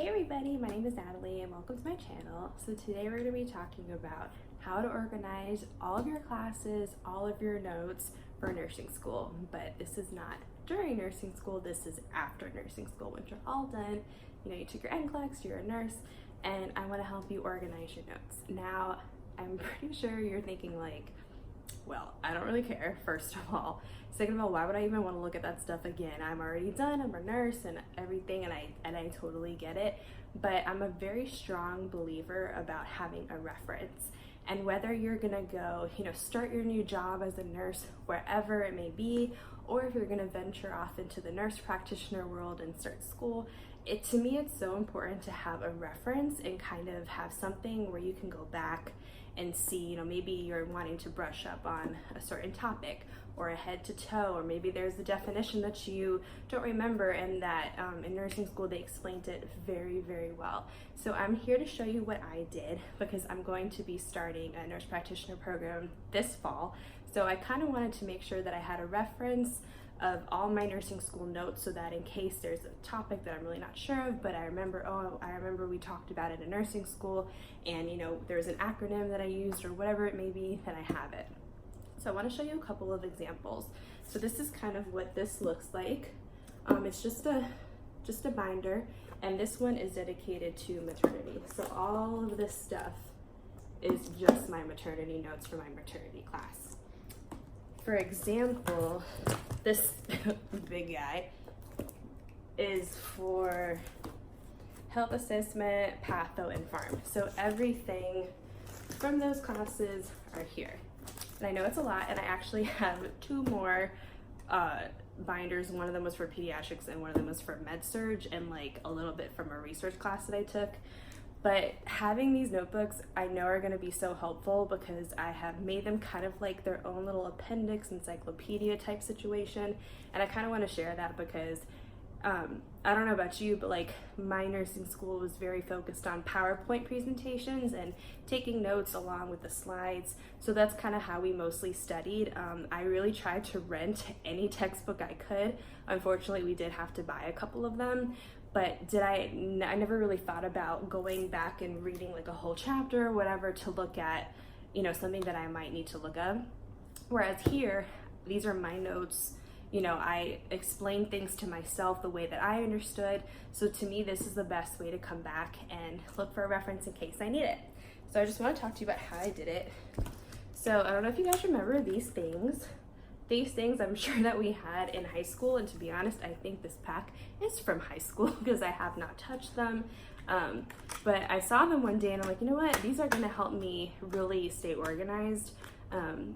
Hey everybody, my name is Natalie and welcome to my channel. So today we're going to be talking about how to organize all of your classes, all of your notes for nursing school. But this is not during nursing school, this is after nursing school. Once you're all done, you took your NCLEX, you're a nurse, and I want to help you organize your notes. Now, I'm pretty sure you're thinking like, well, I don't really care, first of all. Second of all, why would I even want to look at that stuff again? I'm already done, I'm a nurse and everything, and I totally get it. But I'm a very strong believer about having a reference. And whether you're gonna go, start your new job as a nurse wherever it may be, or if you're gonna venture off into the nurse practitioner world and start school, to me it's so important to have a reference and kind of have something where you can go back and see, maybe you're wanting to brush up on a certain topic or a head to toe, or maybe there's a definition that you don't remember and that in nursing school they explained it very, very well. So I'm here to show you what I did because I'm going to be starting a nurse practitioner program this fall. So I kind of wanted to make sure that I had a reference of all my nursing school notes so that in case there's a topic that I'm really not sure of, but I remember we talked about it in nursing school and there's an acronym that I used or whatever it may be, then I have it. So I want to show you a couple of examples. So this is kind of what this looks like. It's just a binder, and this one is dedicated to maternity. So all of this stuff is just my maternity notes for my maternity class. For example, this big guy is for health assessment, patho, and pharm. So everything from those classes are here. And I know it's a lot, and I actually have two more binders. One of them was for pediatrics and one of them was for med surg and like a little bit from a research class that I took. But having these notebooks I know are going to be so helpful because I have made them kind of like their own little appendix encyclopedia type situation, and I kind of want to share that because I don't know about you, but like my nursing school was very focused on PowerPoint presentations and taking notes along with the slides. So that's kind of how we mostly studied. I really tried to rent any textbook I could. Unfortunately, we did have to buy a couple of them. But I never really thought about going back and reading like a whole chapter or whatever to look at, something that I might need to look up. Whereas here, these are my notes. I explain things to myself the way that I understood. So to me, this is the best way to come back and look for a reference in case I need it. So I just want to talk to you about how I did it. So I don't know if you guys remember these things. These things I'm sure that we had in high school, and to be honest, I think this pack is from high school because I have not touched them. But I saw them one day and I'm like, you know what? These are going to help me really stay organized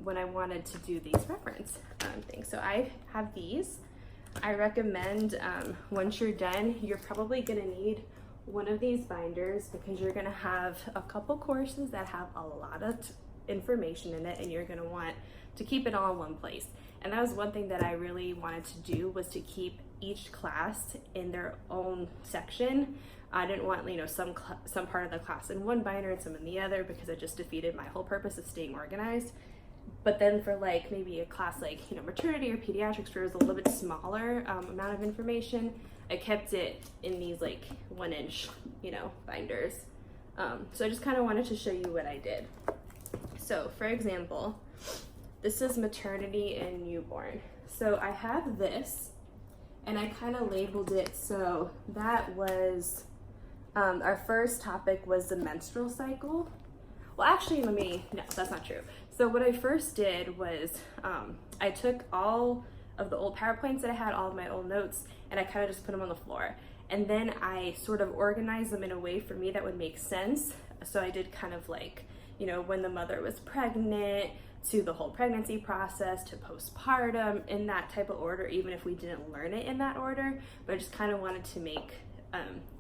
when I wanted to do these reference things. So I have these. I recommend once you're done, you're probably going to need one of these binders because you're going to have a couple courses that have a lot of information in it, and you're going to want to keep it all in one place. And that was one thing that I really wanted to do, was to keep each class in their own section. I didn't want some part of the class in one binder and some in the other because it just defeated my whole purpose of staying organized. But then for like maybe a class like maternity or pediatrics where it was a little bit smaller amount of information, I kept it in these like 1-inch binders. So I just kind of wanted to show you what I did. So for example, this is maternity and newborn. So I have this, and I kind of labeled it. So that was, our first topic was the menstrual cycle. Well, actually, no, that's not true. So what I first did was I took all of the old PowerPoints that I had, all of my old notes, and I kind of just put them on the floor. And then I sort of organized them in a way for me that would make sense. So I did kind of like, when the mother was pregnant, to the whole pregnancy process, to postpartum, in that type of order, even if we didn't learn it in that order. But I just kind of wanted to make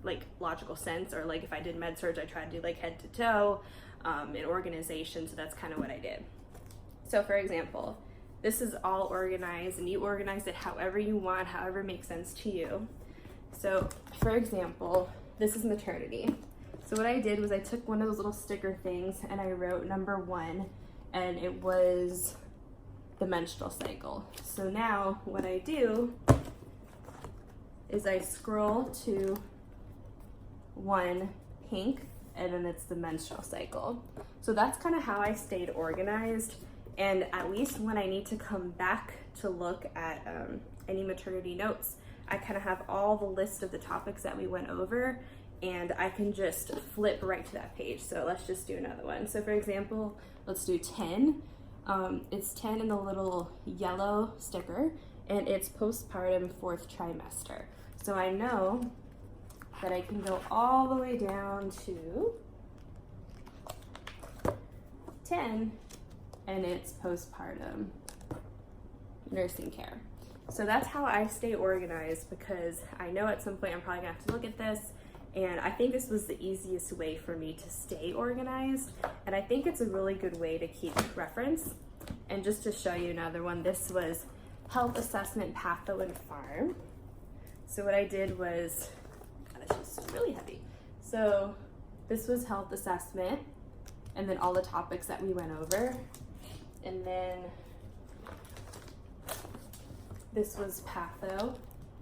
like logical sense, or like if I did med surg, I tried to do like head to toe in organization. So that's kind of what I did. So for example, this is all organized, and you organize it however you want, however it makes sense to you. So for example, this is maternity. So what I did was I took one of those little sticker things and I wrote number 1, and it was the menstrual cycle. So now what I do is I scroll to one pink, and then it's the menstrual cycle. So that's kind of how I stayed organized. And at least when I need to come back to look at any maternity notes, I kind of have all the list of the topics that we went over, and I can just flip right to that page. So let's just do another one. So for example, let's do 10. It's 10 in the little yellow sticker, and it's postpartum 4th trimester. So I know that I can go all the way down to 10, and it's postpartum nursing care. So that's how I stay organized, because I know at some point I'm probably gonna have to look at this, and I think this was the easiest way for me to stay organized, and I think it's a really good way to keep reference. And just to show you another one, this was health assessment, patho, and farm. So what I did was, it's just really heavy. So this was health assessment, and then all the topics that we went over. And then this was patho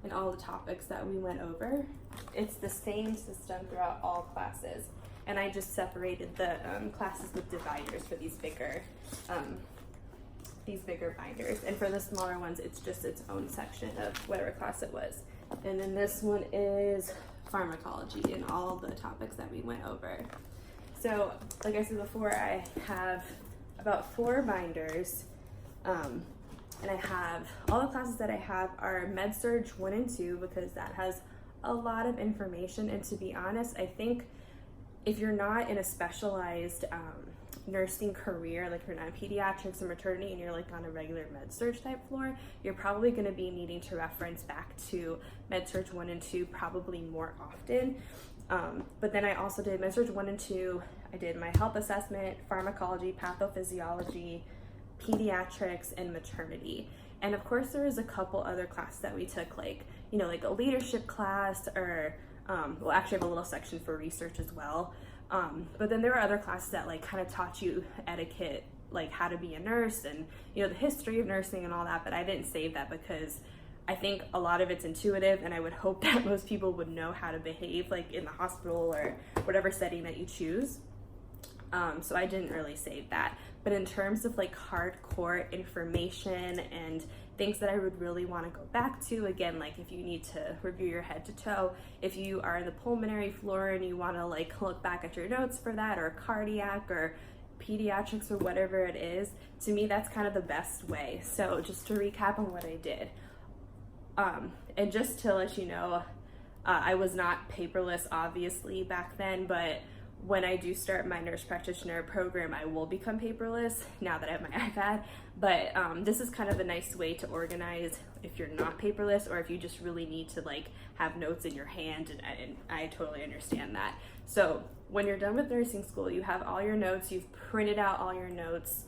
and all the topics that we went over. It's the same system throughout all classes. And I just separated the classes with dividers for these bigger binders. And for the smaller ones, it's just its own section of whatever class it was. And then this one is pharmacology and all the topics that we went over. So like I said before, I have about 4 binders, and I have all the classes that I have are Med-Surg 1 and 2, because that has a lot of information. And to be honest, I think if you're not in a specialized nursing career, like you're not in pediatrics or maternity and you're like on a regular Med-Surg type floor, you're probably going to be needing to reference back to Med-Surg 1 and 2 probably more often. But then I also did Med-Surg 1 and 2. I did my health assessment, pharmacology, pathophysiology, pediatrics, and maternity. And of course there was a couple other classes that we took, like, you know, like a leadership class, or well, actually I have a little section for research as well. But then there were other classes that like kind of taught you etiquette, like how to be a nurse and, you know, the history of nursing and all that, but I didn't save that because I think a lot of it's intuitive, and I would hope that most people would know how to behave like in the hospital or whatever setting that you choose. So I didn't really save that. But in terms of like hardcore information and things that I would really want to go back to, again, like if you need to review your head to toe, if you are in the pulmonary floor and you want to like look back at your notes for that, or cardiac or pediatrics or whatever it is, to me that's kind of the best way. So just to recap on what I did, and just to let you know, I was not paperless obviously back then, but when I do start my nurse practitioner program, I will become paperless now that I have my iPad. But this is kind of a nice way to organize if you're not paperless, or if you just really need to like have notes in your hand, and I totally understand that. So when you're done with nursing school, you have all your notes, you've printed out all your notes,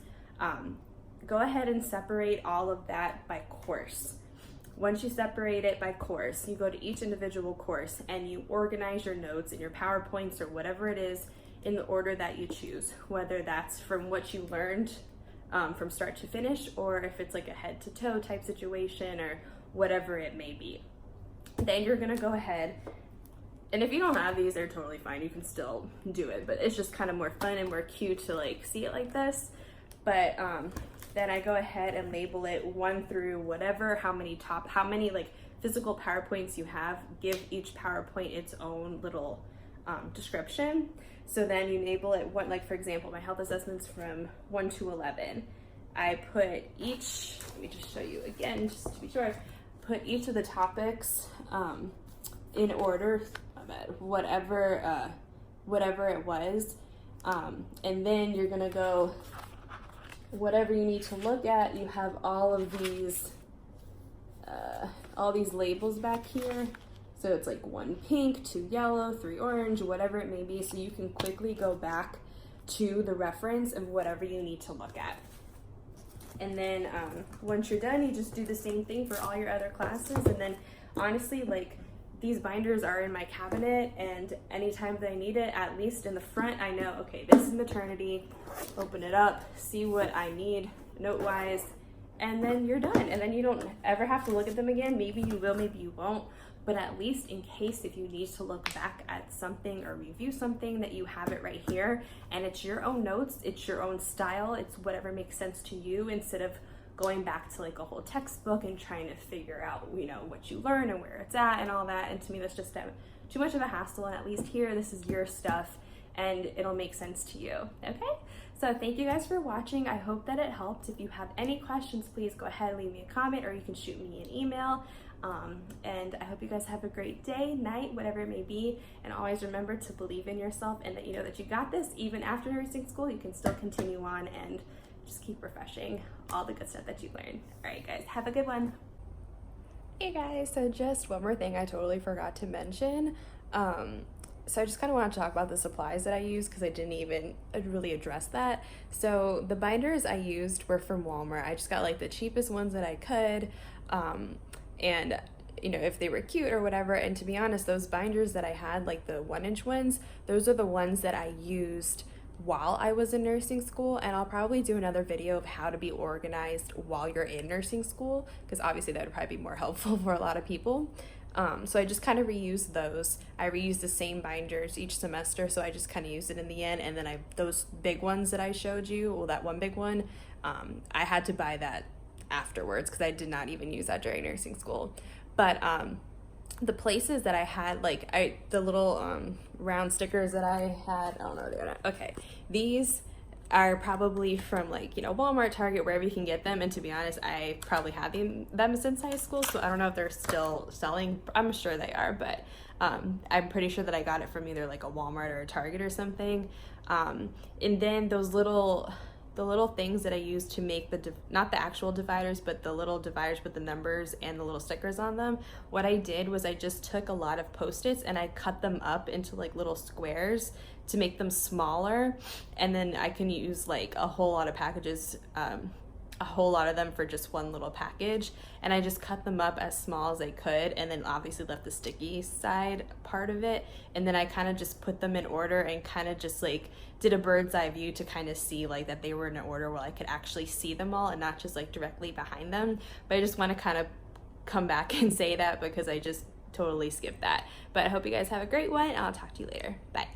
go ahead and separate all of that by course. Once you separate it by course, you go to each individual course and you organize your notes in your PowerPoints or whatever it is in the order that you choose, whether that's from what you learned from start to finish, or if it's like a head to toe type situation or whatever it may be. Then you're gonna go ahead, and if you don't have these, they're totally fine, you can still do it, but it's just kind of more fun and more cute to like see it like this. But then I go ahead and label it 1 through whatever, how many like physical PowerPoints you have. Give each PowerPoint its own little description. So then you label it one, like for example, my health assessments from 1 to 11. I put each, let me just show you again, just to be sure, put each of the topics in order, whatever it was. And then you're gonna go, whatever you need to look at, you have all of these labels back here. So it's like 1 pink, 2 yellow, 3 orange, whatever it may be, so you can quickly go back to the reference of whatever you need to look at. And then once you're done, you just do the same thing for all your other classes. And then honestly, like, these binders are in my cabinet, and anytime that I need it, at least in the front, I know, okay, this is maternity, open it up, see what I need note-wise, and then you're done. And then you don't ever have to look at them again. Maybe you will, maybe you won't, but at least in case if you need to look back at something or review something, that you have it right here, and it's your own notes, it's your own style, it's whatever makes sense to you, instead of going back to like a whole textbook and trying to figure out, you know, what you learn and where it's at and all that. And to me, that's just too much of a hassle. And at least here, this is your stuff and it'll make sense to you. Okay, so thank you guys for watching. I hope that it helped. If you have any questions, please go ahead and leave me a comment, or you can shoot me an email. And I hope you guys have a great day, night, whatever it may be. And always remember to believe in yourself, and that you know that you got this. Even after nursing school, you can still continue on and just keep refreshing all the good stuff that you learned. All right, guys, have a good one. Hey guys, so just one more thing I totally forgot to mention. So I just kind of want to talk about the supplies that I use, because I didn't even really address that. So the binders I used were from Walmart. I just got like the cheapest ones that I could, and you know, if they were cute or whatever. And to be honest, those binders that I had, like the 1-inch ones, those are the ones that I used while I was in nursing school. And I'll probably do another video of how to be organized while you're in nursing school, because obviously that would probably be more helpful for a lot of people. So I just kind of reused those. I reused the same binders each semester, so I just kind of used it in the end. And then those big ones that I showed you, well, that one big one, I had to buy that afterwards, because I did not even use that during nursing school. But the places that I had, like the little round stickers that I had, oh no, they're not, okay, these are probably from like, you know, Walmart, Target, wherever you can get them. And to be honest, I probably had them since high school, so I don't know if they're still selling. I'm sure they are, but I'm pretty sure that I got it from either like a Walmart or a Target or something. And then the little things that I used to make not the actual dividers, but the little dividers with the numbers and the little stickers on them. What I did was I just took a lot of Post-its and I cut them up into like little squares to make them smaller. And then I can use like a whole lot of packages, a whole lot of them for just one little package. And I just cut them up as small as I could, and then obviously left the sticky side part of it. And then I kind of just put them in order and kind of just like did a bird's eye view to kind of see like that they were in an order where I could actually see them all and not just like directly behind them. But I just want to kind of come back and say that, because I just totally skipped that. But I hope you guys have a great one, and I'll talk to you later. Bye.